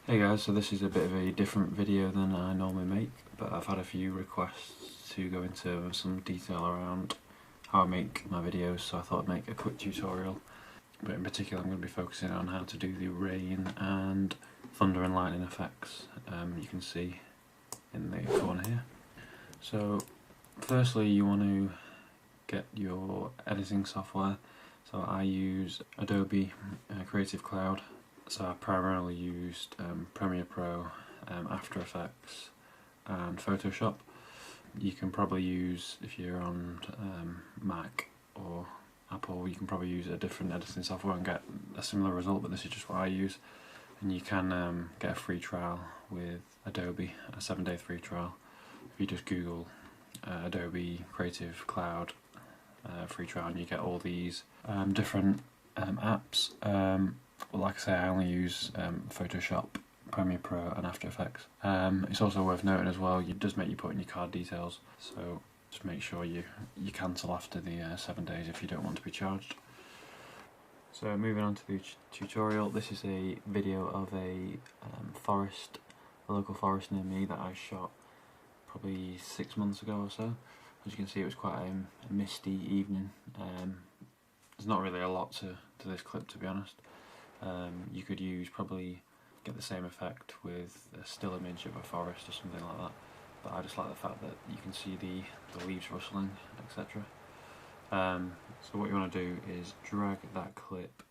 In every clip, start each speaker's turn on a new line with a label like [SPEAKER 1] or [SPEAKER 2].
[SPEAKER 1] Hey guys, so this is a bit of a different video than I normally make, but I've had a few requests to go into some detail around how I make my videos, so I thought I'd make a quick tutorial. But in particular I'm going to be focusing on how to do the rain and thunder and lightning effects, you can see in the corner here. So firstly you want to get your editing software. So I use Adobe Creative Cloud. So I primarily used Premiere Pro, After Effects and Photoshop. You can probably use, if you're on Mac or Apple, you can probably use a different editing software and get a similar result, but this is just what I use. And you can get a free trial with Adobe, a 7-day free trial. If you just Google Adobe Creative Cloud free trial, and you get all these different apps. Well, like I say, I only use Photoshop, Premiere Pro and After Effects. It's also worth noting as well, it does make you put in your card details, so just make sure you cancel after the 7 days if you don't want to be charged. So moving on to the tutorial, this is a video of a local forest near me that I shot probably 6 months ago or so. As you can see, it was quite a misty evening. There's not really a lot to this clip, to be honest. You could probably get the same effect with a still image of a forest or something like that, but I just like the fact that you can see the leaves rustling, etc. So what you want to do is drag that clip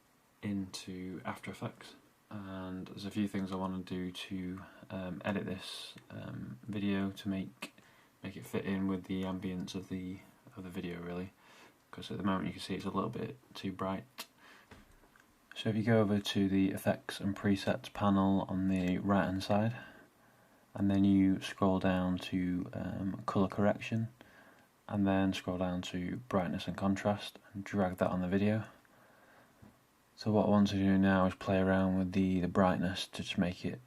[SPEAKER 1] into After Effects, and there's a few things I want to do to edit this video to make it fit in with the ambience of the video, really, because at the moment you can see it's a little bit too bright. So if you go over to the Effects and Presets panel on the right hand side, and then you scroll down to Colour Correction, and then scroll down to Brightness and Contrast, and drag that on the video. So what I want to do now is play around with the brightness to just make it,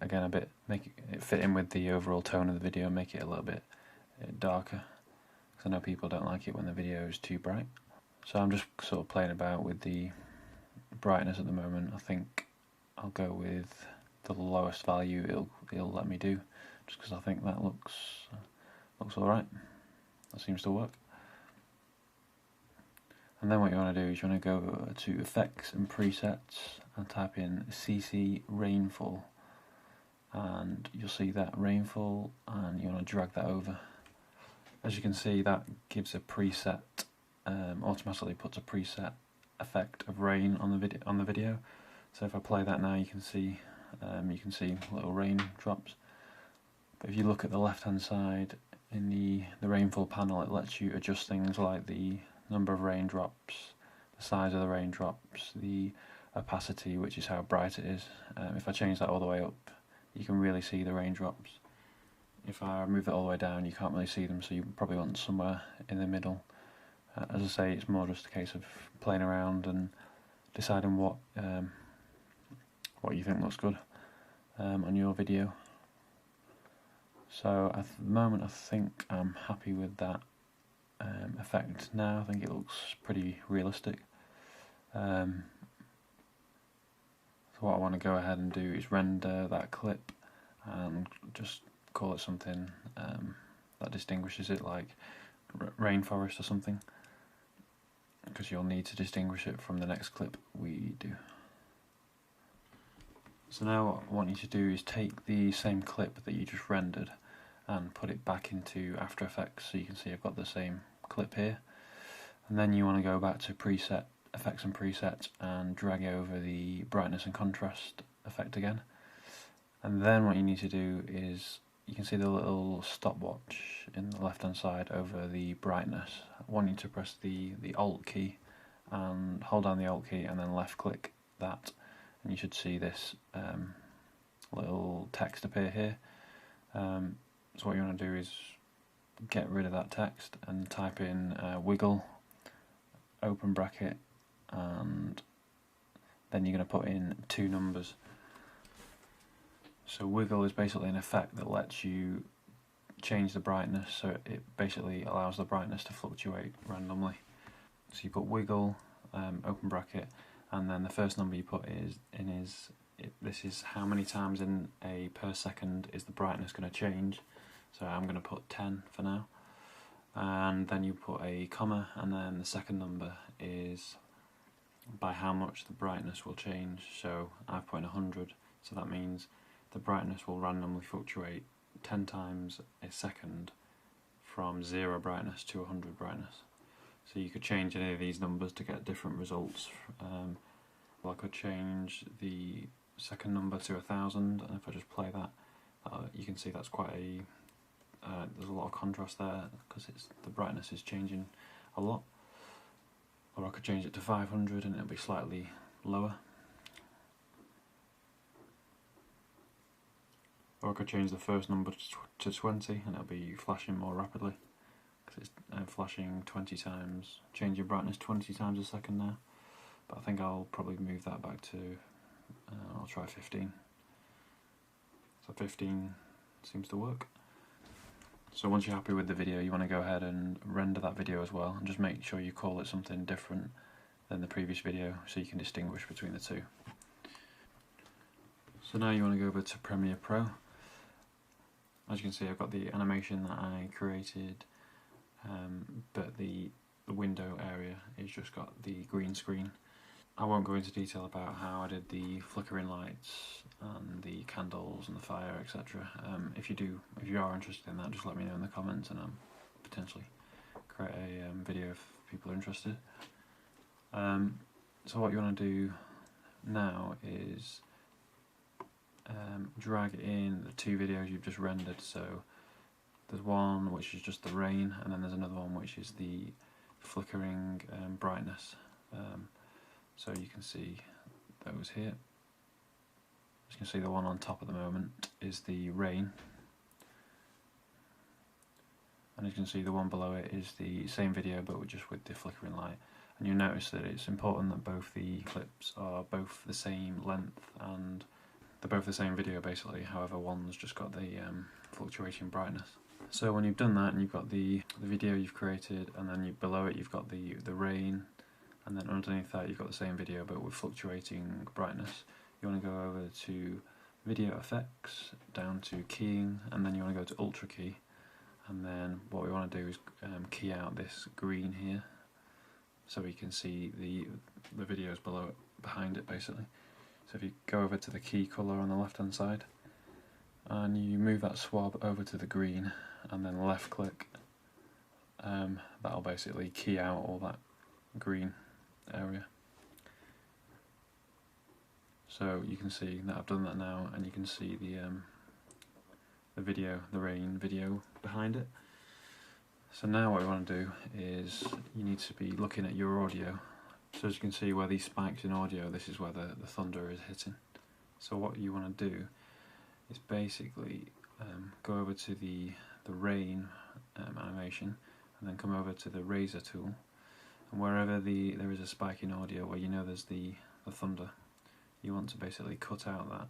[SPEAKER 1] again, make it fit in with the overall tone of the video, make it a little bit darker, because I know people don't like it when the video is too bright. So I'm just sort of playing about with the brightness at the moment. I think I'll go with the lowest value it'll let me do, just because I think that looks alright. That seems to work. And then what you want to do is you want to go to Effects and Presets and type in CC Rainfall, and you'll see that rainfall, and you want to drag that over. As you can see, that gives a preset, automatically puts a preset effect of rain on the video. So if I play that now, you can see little rain drops. But if you look at the left hand side in the rainfall panel, it lets you adjust things like the number of raindrops, the size of the raindrops, the opacity, which is how bright it is. If I change that all the way up, you can really see the raindrops. If I move it all the way down, you can't really see them, so you probably want somewhere in the middle. As I say, it's more just a case of playing around and deciding what you think looks good on your video. So at the moment I think I'm happy with that effect now. I think it looks pretty realistic. So what I want to go ahead and do is render that clip and just call it something that distinguishes it, like rainforest or something, because you'll need to distinguish it from the next clip we do. So now what I want you to do is take the same clip that you just rendered and put it back into After Effects, so you can see I've got the same clip here. And then you want to go back to Effects and Presets and drag over the Brightness and Contrast effect again. And then what you need to do is, you can see the little stopwatch in the left hand side over the brightness. I want you to press the Alt key and hold down the Alt key and then left click that, and you should see this little text appear here. So what you want to do is get rid of that text and type in wiggle, open bracket, and then you're going to put in 2 numbers. So wiggle is basically an effect that lets you change the brightness, so it basically allows the brightness to fluctuate randomly. So you put wiggle, open bracket, and then the first number you put is this is how many times in a per second is the brightness going to change. So I'm going to put 10 for now, and then you put a comma, and then the second number is by how much the brightness will change. So I've put in 100, so that means the brightness will randomly fluctuate 10 times a second from 0 brightness to 100 brightness. So you could change any of these numbers to get different results. Well, I could change the second number to 1000, and if I just play that, you can see that's quite a there's a lot of contrast there because the brightness is changing a lot. Or I could change it to 500 and it'll be slightly lower. Or I could change the first number to 20 and it'll be flashing more rapidly because it's flashing 20 times, changing brightness 20 times a second now. But I think I'll probably move that back to, I'll try 15. So 15 seems to work. So once you're happy with the video, you want to go ahead and render that video as well, and just make sure you call it something different than the previous video so you can distinguish between the two. So now you want to go over to Premiere Pro. As you can see, I've got the animation that I created, but the window area is just got the green screen. I won't go into detail about how I did the flickering lights and the candles and the fire, etc. If you are interested in that, just let me know in the comments, and I'll potentially create a video if people are interested. So what you want to do now is drag in the two videos you've just rendered. So there's one which is just the rain, and then there's another one which is the flickering brightness. So you can see those here. As you can see, the one on top at the moment is the rain, and as you can see, the one below it is the same video but just with the flickering light. And you'll notice that it's important that both the clips are both the same length and they're both the same video basically, however one's just got the fluctuating brightness. So when you've done that and you've got the video you've created, and then below it you've got the rain, and then underneath that you've got the same video but with fluctuating brightness, you want to go over to Video Effects, down to Keying, and then you want to go to Ultra Key, and then what we want to do is key out this green here so we can see the videos below it, behind it basically. So if you go over to the key colour on the left hand side and you move that swab over to the green and then left click, that'll basically key out all that green area. So you can see that I've done that now, and you can see the video, the rain video behind it. So now what we want to do is you need to be looking at your audio. So as you can see where these spikes in audio, this is where the thunder is hitting. So what you want to do is basically go over to the rain animation, and then come over to the razor tool, and wherever there is a spike in audio where you know there's the thunder, you want to basically cut out that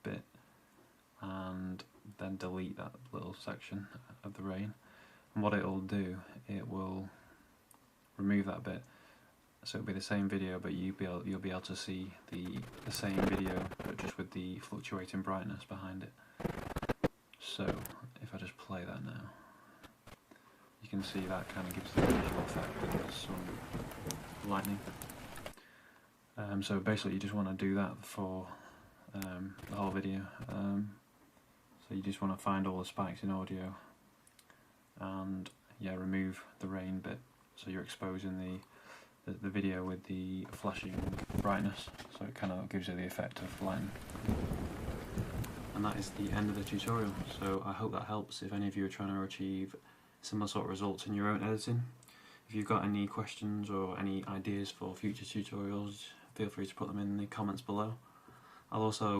[SPEAKER 1] bit and then delete that little section of the rain. And what it'll do, it will remove that bit, so it'll be the same video but you'll be able to see the same video but just with the fluctuating brightness behind it. So if I just play that now, you can see that kind of gives the visual effect of some lightning. So basically you just want to do that for the whole video. So you just want to find all the spikes in audio and remove the rain bit, so you're exposing the video with the flashing brightness, so it kind of gives you the effect of lightning. And that is the end of the tutorial. So I hope that helps if any of you are trying to achieve similar sort of results in your own editing. If you've got any questions or any ideas for future tutorials, feel free to put them in the comments below. I'll also